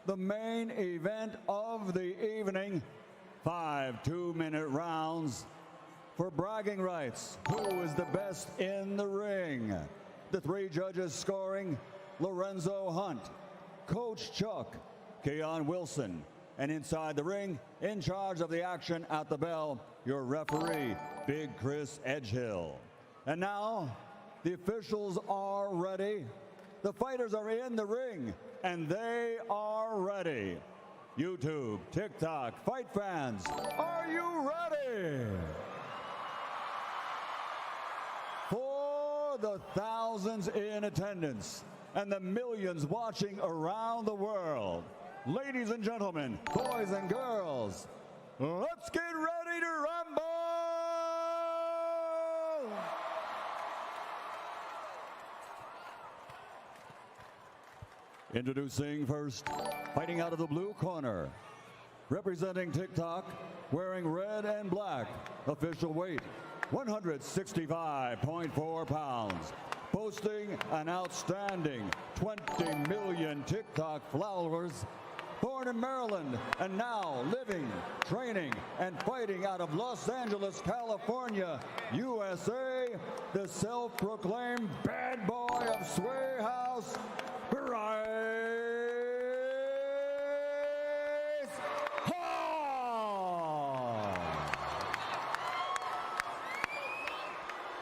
the main event of the evening. 5 2-minute rounds for bragging rights. Who is the best in the ring? The 3 judges scoring: Lorenzo Hunt, Coach Chuck, Keon Wilson, and inside the ring, in charge of the action at the bell, your referee, Big Chris Edgehill. And now, the officials are ready. The fighters are in the ring, and they are ready. YouTube, TikTok, fight fans, are you ready? For the thousands in attendance and the millions watching around the world, ladies and gentlemen, boys and girls, let's get ready to rumble! Introducing first, fighting out of the blue corner, representing TikTok, wearing red and black, official weight 165.4 pounds, boasting an outstanding 20 million TikTok followers, born in Maryland and now living, training, and fighting out of Los Angeles, California, USA, the self-proclaimed bad boy of Sway House, Bryce.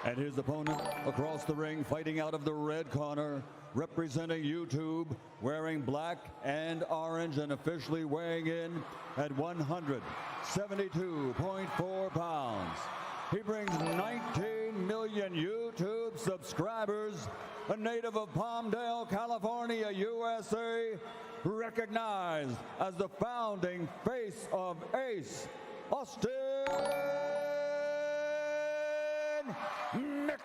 And his opponent across the ring, fighting out of the red corner, representing YouTube, wearing black and orange and officially weighing in at 172.4 pounds. He brings 19 million YouTube subscribers, a native of Palmdale, California, USA, recognized as the founding face of ACE, Austin mcbroom.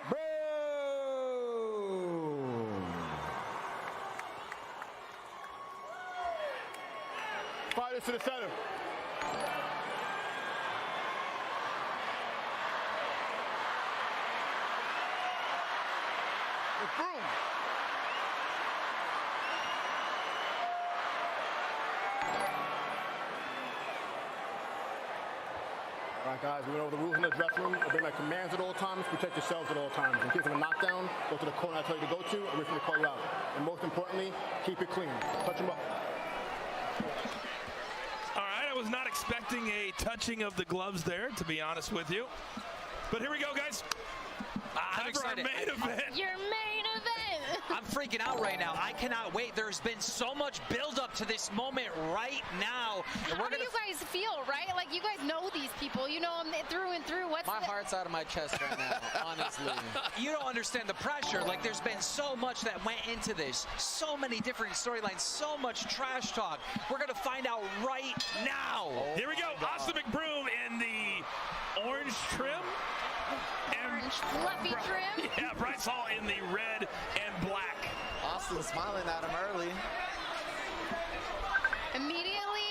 Fighters to the center. McBroom. All right, guys, we went over the rules in the dressing room. Obey my commands at all times. Protect yourselves at all times. In case of a knockdown, go to the corner I tell you to go to and wait for me to call you out. And most importantly, keep it clean. Touch them up. All right, I was not expecting a touching of the gloves there, to be honest with you. But here we go, guys. I'm excited. Our main event. Your main event. I'm freaking out right now. I cannot wait. There's been so much build-up to this moment right now. How do you guys feel, right? Like, you guys know these people. You know them through and through. My heart's out of my chest right now, honestly. You don't understand the pressure. Like, there's been so much that went into this. So many different storylines. So much trash talk. We're going to find out right now. Here we go. Austin McBroom in the orange trim. Orange fluffy trim. Yeah, Bryce Hall in the red and black. Austin smiling at him early. Immediately,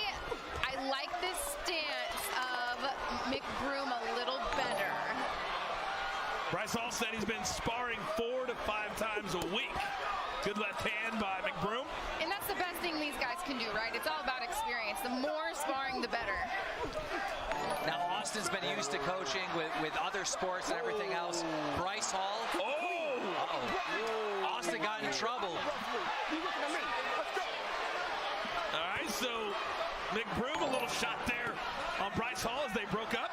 I like this stance of McBroom a little better. Bryce Hall said he's been sparring 4 to 5 times a week. Good left hand by McBroom. And that's the best thing these guys can do, right? It's all about experience. The more sparring, the better. Now, Austin's been used to coaching with other sports and everything else. Bryce Hall. Austin got in trouble. All right, so McBroom a little shot there on Bryce Hall as they broke up.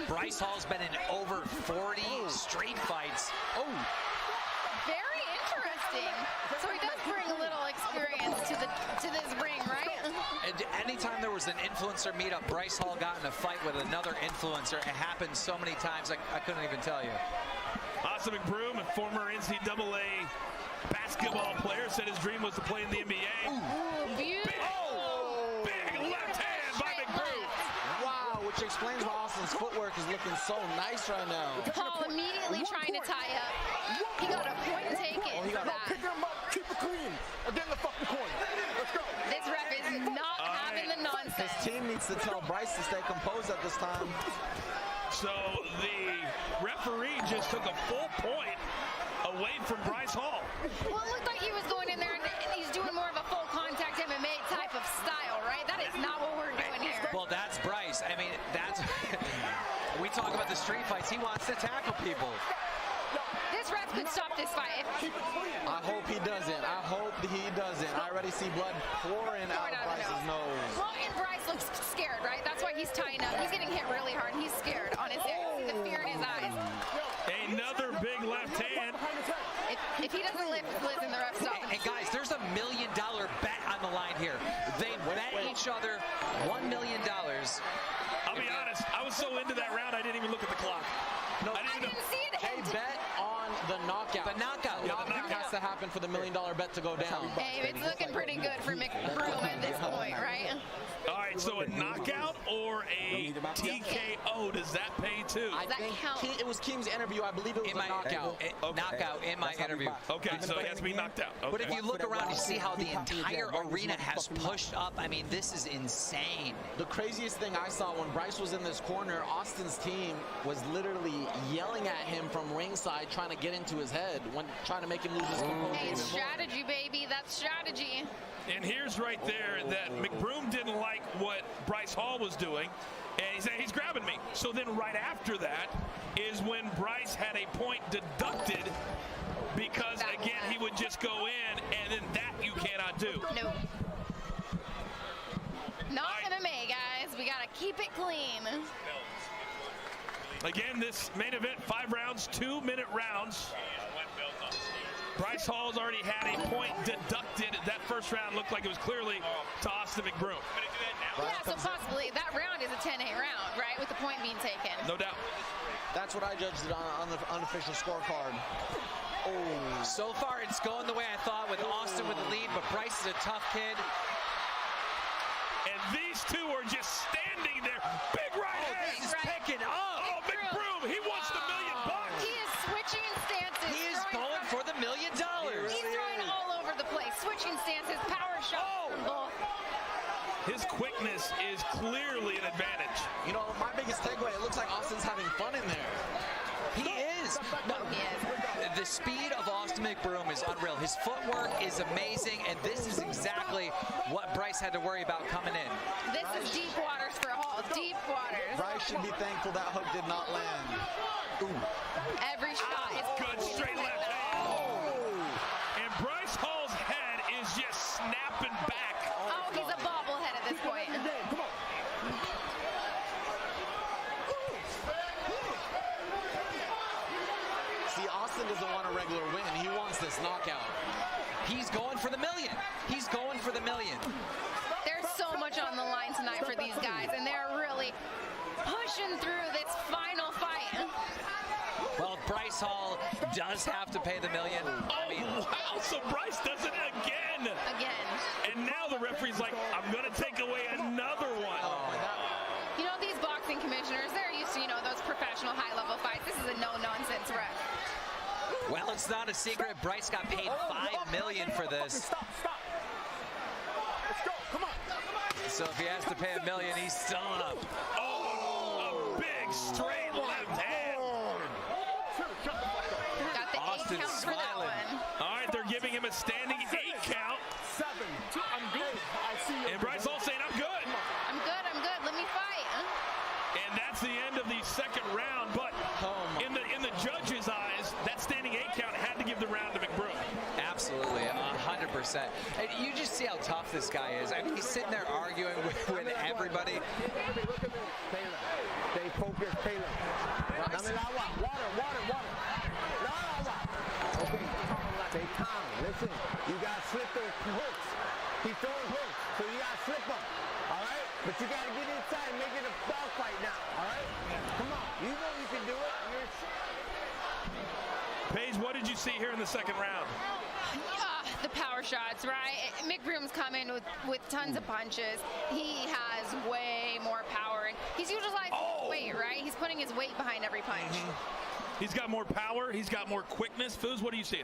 Bryce Hall's been in over 40 street fights. Very interesting. So he does bring a little experience to this ring, right? And anytime there was an influencer meetup, Bryce Hall got in a fight with another influencer. It happened so many times, I couldn't even tell you. Austin McBroom, a former NCAA basketball player, said his dream was to play in the NBA. Ooh, beautiful. Big left hand by McBroom. Wow, which explains why Austin's footwork is looking so nice right now. Paul immediately trying to tie up. He got a point taken for that. Pick him up, keep it clean. Again, the fucking corner. Let's go. This ref is not having the nonsense. His team needs to tell Bryce to stay composed at this time. So the referee just took a full point away from Bryce Hall. Well, it looked like he was going in there and he's doing more of a full contact street fights. He wants to tackle people. This ref could stop this fight. I hope he doesn't. I hope he doesn't. I already see blood pouring out of Bryce's nose. Well, and Bryce looks scared, right? That's why he's tying up. He's getting hit really hard, and he's scared on his head. See the fear in his eyes. Another big left hand. If he doesn't listen, the ref stops him. And guys, there's $1 million bet on the line here. They bet each other $1 million. I'll be honest, I was so into that round, I didn't even look at the clock. No, I didn't see it. They bet on the knockout. The knockout. The knockout has to happen for the $1 million bet to go down. Hey, it's looking pretty good for mcbroom at this point, right? All right, so a knockout or a TKO, does that pay too? I think it was Keem's interview. I believe it was a knockout. Knockout in my interview. Okay, so he has to be knocked out. Okay. But if you look around, you see how the entire arena has pushed up. I mean, this is insane. The craziest thing I saw when Bryce was in this corner, Austin's team was literally yelling at him from ringside, trying to get into his head, when trying to make him lose his composure. Hey, it's strategy, baby. That's strategy. And here's right there that mcbroom didn't like what Bryce Hall was doing, and he said, he's grabbing me. So then right after that is when Bryce had a point deducted because, again, he would just go in, and then that you cannot do. Nope. Not MMA, guys. We got to keep it clean. Again, this main event, 5 rounds, 2-minute rounds. Bryce Hall's already had a point deducted. That first round looked like it was clearly to Austin mcbroom. Yeah, so possibly that round is a 10-8 round, right, with the point being taken. No doubt. That's what I judged it on the unofficial scorecard. Oh. So far, it's going the way I thought with Austin with the lead, but Bryce is a tough kid. And these two are just standing there. Big right hand. He's picking up. Oh, mcbroom, he wants the $1 million. He is switching stances. He is going for the $1 million. He's throwing all over the place, switching stances, power shots from both. His quickness is clearly an advantage. You know, my biggest takeaway, it looks like Austin's having fun in there. He is. No, He is. the speed of Austin mcbroom is unreal. His footwork is amazing, and this is exactly what Bryce had to worry about coming in. This is deep waters for Hall. Deep waters. Bryce should be thankful that hook did not land. Every shot is Good straight left hand. And Bryce Hall's head is just snapping back. Oh, he's a bobblehead at this point. See, Austin doesn't want a regular win. He wants this knockout. He's going for the $1 million. He's going for the $1 million. There's so much on the line tonight for these guys, and they're really pushing through this final fight. Well, Bryce Hall does have to pay the $1 million. I mean, Wow, so Bryce does it again. Again. And now the referee's like, I'm going to take away another one. You know, these boxing commissioners, they're used to, you know, those professional high-level fights. This is a no-nonsense ref. well, it's not a secret. Bryce got paid $5 million for this. Stop. Let's go. Come on. So if he has to pay $1 million, he's still up. Oh, a big straight left hand. Got the 8 Austin's count for that smiling. one. All right, they're giving him a standing 8 count. 7, 2, I'm good. I see you. And Bryce Hall saying, I'm good. I'm good. Let me fight. And that's the end of the second round. But in the judges' eyes, that standing 8 count had to give the round to mcbroom. Absolutely, 100%. And you just see how tough this guy is. I mean, he's sitting there arguing with everybody. Stay focused, Taylor. Dame el agua. Water. Okay, stay calm. Listen, you got to slip those hooks. He's throwing hooks, so you got to slip them. All right? But you got to get inside and make it a dog fight now. All right? Come on. You know you can do it. Paige, what did you see here in the second round? The power shots, right? mcbroom's coming with tons of punches. He has way more power. He's utilizing his weight, right? He's putting his weight behind every punch. He's got more power. He's got more quickness. Foos, what do you see?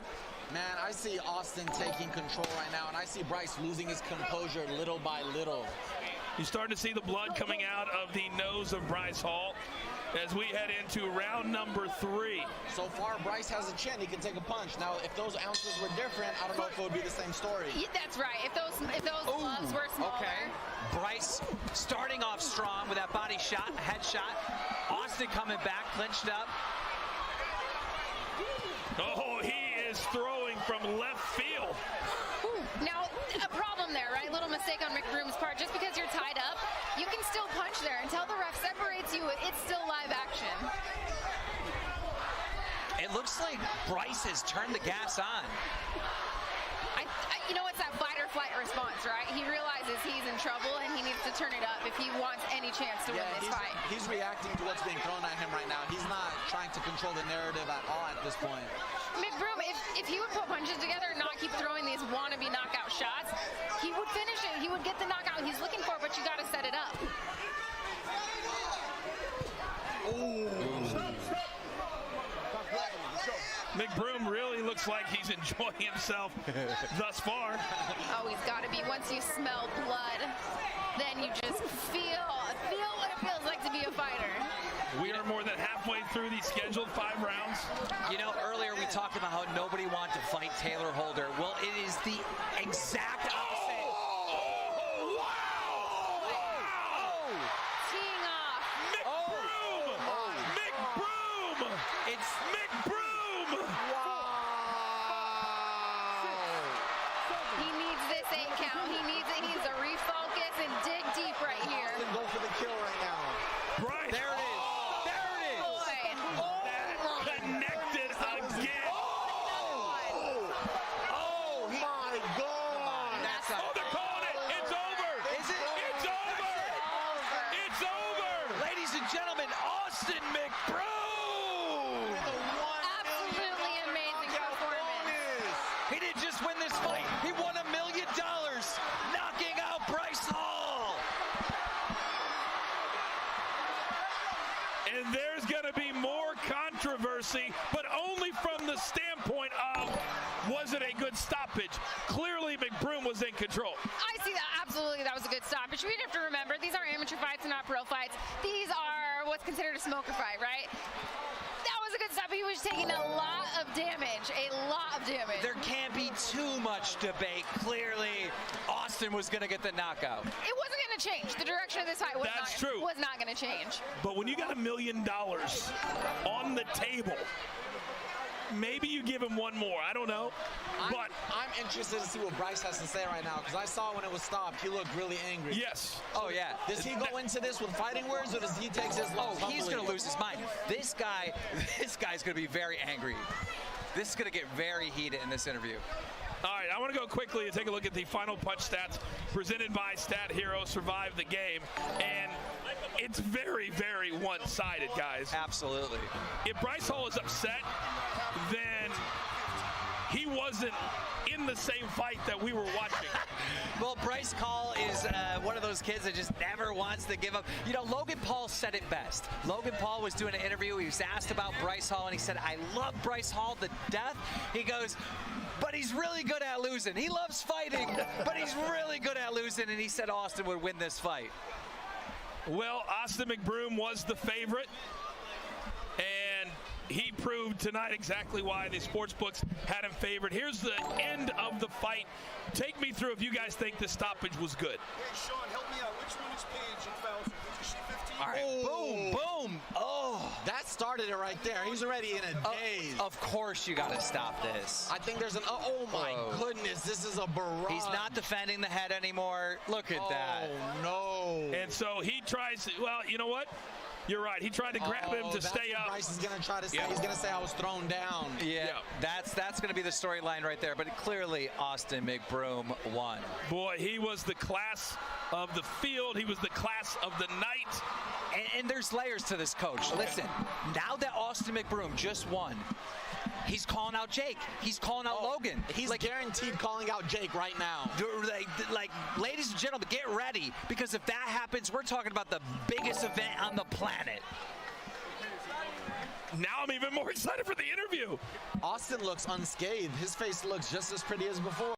Man, I see Austin taking control right now, and I see Bryce losing his composure little by little. You're starting to see the blood coming out of the nose of Bryce Hall as we head into round number 3. So far, Bryce has a chin. He can take a punch. Now, if those ounces were different, I don't know if it would be the same story. Yeah, that's right. If those gloves were smaller. Okay. Bryce starting off strong with that body shot, head shot. Austin coming back, clinched up. Oh, he is throwing from left field. Now, a problem there, right? Little mistake on McBroom's part. Just because you're tied up, you can still punch there. Until the ref separates you, it's still live action. It looks like Bryce has turned the gas on. You know, it's that fight or flight response, right? He realizes he's in trouble and he needs to turn it up if he wants any chance to win this fight. He's reacting to what's being thrown at him right now. He's not trying to control the narrative at all at this point. McBroom, if he would put punches together and not keep throwing these wannabe knockout shots, he would finish it. He would get the knockout he's looking for, but you got to set it up. McBroom really looks like he's enjoying himself thus far. Oh, he's got to be. Once you smell blood, then you just feel what it feels like to be a fighter. We are more than halfway through these scheduled 5 rounds. You know, earlier we talked about how nobody wanted to fight Taylor Holder. Well, it is the exact opposite. Teeing off. McBroom! It's McBroom! He needs this 8 count. He needs it. He needs to refocus and dig deep right here. Go for the kill right now. Bryce. There it is. That connected again. Oh my God! That's not. Oh, they're calling it. It's over. Is it? It's over. It's over. Ladies and gentlemen, Austin McBroom. Absolutely amazing performance. He didn't just win this fight. He won $1 million, knocking out Bryce Hall. And there's going to be more controversy, but only from the standpoint of, was it a good stoppage? Clearly, McBroom was in control. I see that. Absolutely, that was a good stoppage. We have to remember, these are amateur fights and not pro fights. These are what's considered a smoker fight, right? That was a good stop. He was taking a lot of damage. There can't be too much debate. Clearly, Austin was going to get the knockout. It wasn't going to change. The direction of this fight was not going to change. But when you got $1 million on the table, maybe you give him one more. I don't know. But I'm interested to see what Bryce has to say right now, because I saw when it was stopped, he looked really angry. yes. Oh, yeah. Does he go into this with fighting words, or does he take his loss He's humbly? going to lose his mind. This guy's going to be very angry. This is going to get very heated in this interview. All right, I want to go quickly and take a look at the final punch stats presented by Stat Hero Survive the Game. And it's very, very one-sided, guys. Absolutely. If Bryce Hall is upset, then he wasn't in the same fight that we were watching. Well, Bryce Hall is one of those kids that just never wants to give up. You know, Logan Paul said it best. Logan Paul was doing an interview. He was asked about Bryce Hall, and he said, I love Bryce Hall to death. He goes, but he's really good at losing. He loves fighting, but he's really good at losing, and he said Austin would win this fight. Well, Austin McBroom was the favorite, and he proved tonight exactly why the sports books had him favored. Here's the end of the fight. Take me through if you guys think this stoppage was good. Hey, Sean, help me out. Which one is Paige and Fowles? Is she 15? All right, boom, boom. Oh, That started it right there. He's already in a daze. of course you got to stop this. I think there's an, oh my goodness, this is a barrage. He's not defending the head anymore. Look at that. Oh, no. And so he tries to, well, you know what? You're right. He tried to grab him to that's stay what up. Bryce is going to try to say. Yeah. He's going to say I was thrown down. Yeah, that's going to be the storyline right there. But clearly, Austin McBroom won. Boy, he was the class of the field. He was the class of the night. And there's layers to this, Coach. Listen, now that Austin McBroom just won, he's calling out Jake. He's calling out Logan. He's guaranteed calling out Jake right now. Like, ladies and gentlemen, get ready, because if that happens, we're talking about the biggest event on the planet. Now I'm even more excited for the interview. Austin looks unscathed. His face looks just as pretty as before.